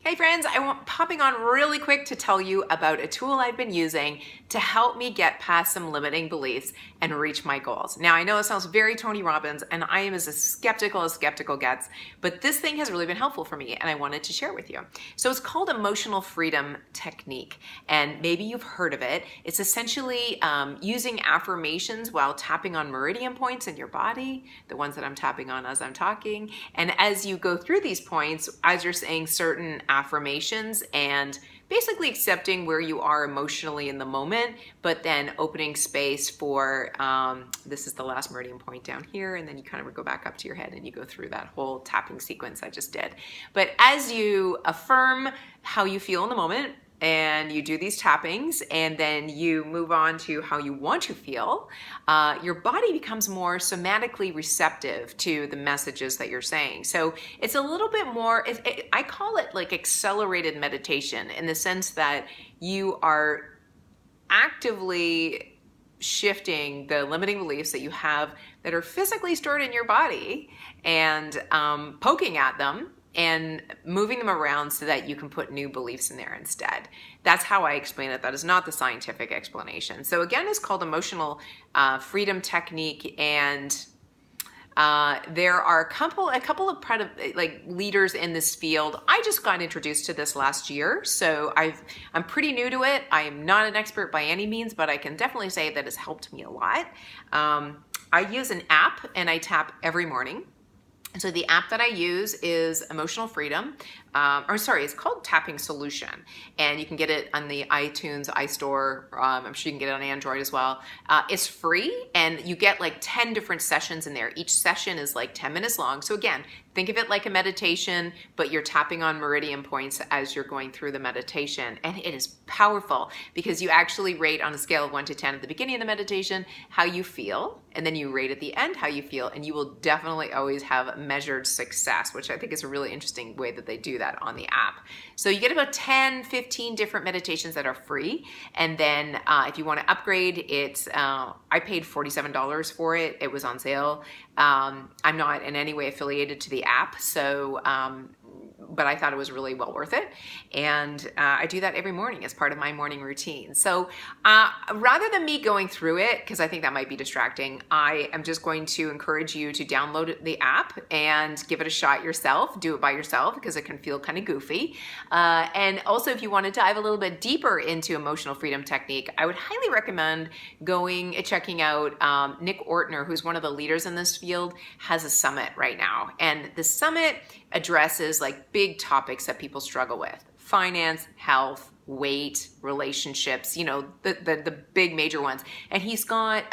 Hey friends, popping on really quick to tell you about a tool I've been using to help me get past some limiting beliefs and reach my goals. Now I know it sounds very Tony Robbins and I am as skeptical gets, but this thing has really been helpful for me and I wanted to share with you. So it's called emotional freedom technique and maybe you've heard of it. It's essentially using affirmations while tapping on meridian points in your body, the ones that I'm tapping on as I'm talking. And as you go through these points, as you're saying certain affirmations and basically accepting where you are emotionally in the moment, but then opening space for, this is the last meridian point down here, and then you kind of go back up to your head and you go through that whole tapping sequence I just did. But as you affirm how you feel in the moment, and you do these tappings and then you move on to how you want to feel, your body becomes more somatically receptive to the messages that you're saying. So it's a little bit more, I call it like accelerated meditation in the sense that you are actively shifting the limiting beliefs that you have that are physically stored in your body and poking at them and moving them around so that you can put new beliefs in there instead. That's how I explain it. That is not the scientific explanation. So again, it's called emotional freedom technique, and there are a couple of leaders in this field. I just got introduced to this last year, so I'm pretty new to it. I am not an expert by any means, but I can definitely say that it's helped me a lot. I use an app and I tap every morning. So the app that I use is Emotional Freedom, it's called Tapping Solution, and you can get it on the iTunes, iStore. I'm sure you can get it on Android as well. It's free, and you get like 10 different sessions in there. Each session is like 10 minutes long. So again, think of it like a meditation, but you're tapping on meridian points as you're going through the meditation. And it is powerful because you actually rate on a scale of 1 to 10 at the beginning of the meditation how you feel, and then you rate at the end how you feel, and you will definitely always have measured success, which I think is a really interesting way that they do that on the app. So you get about 10, 15 different meditations that are free, and then if you want to upgrade, it's I paid $47 for it. It was on sale. I'm not in any way affiliated to the app, so but I thought it was really well worth it, and I do that every morning as part of my morning routine. So rather than me going through it, because I think that might be distracting, I am just going to encourage you to download the app and give it a shot yourself. Do it by yourself because it can feel kind of goofy. And also, if you want to dive a little bit deeper into emotional freedom technique, I would highly recommend going and checking out Nick Ortner, who's one of the leaders in this field, has a summit right now, and the summit addresses like big topics that people struggle with: finance, health, weight, relationships, the big major ones. And he's got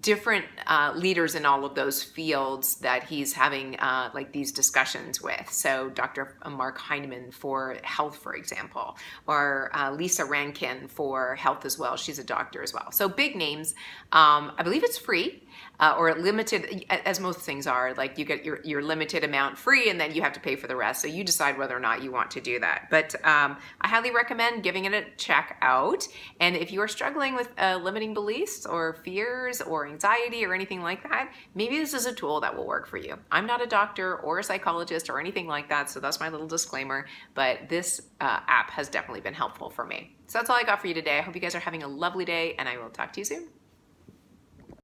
different leaders in all of those fields that he's having like these discussions with. So Dr. Mark Heineman for health, for example, or Lisa Rankin for health as well. She's a doctor as well. So big names. I believe it's free. Or limited, as most things are. Like you get your limited amount free and then you have to pay for the rest. So you decide whether or not you want to do that. But I highly recommend giving it a check out. And if you are struggling with limiting beliefs or fears or anxiety or anything like that, maybe this is a tool that will work for you. I'm not a doctor or a psychologist or anything like that, so that's my little disclaimer. But this app has definitely been helpful for me. So that's all I got for you today. I hope you guys are having a lovely day, and I will talk to you soon.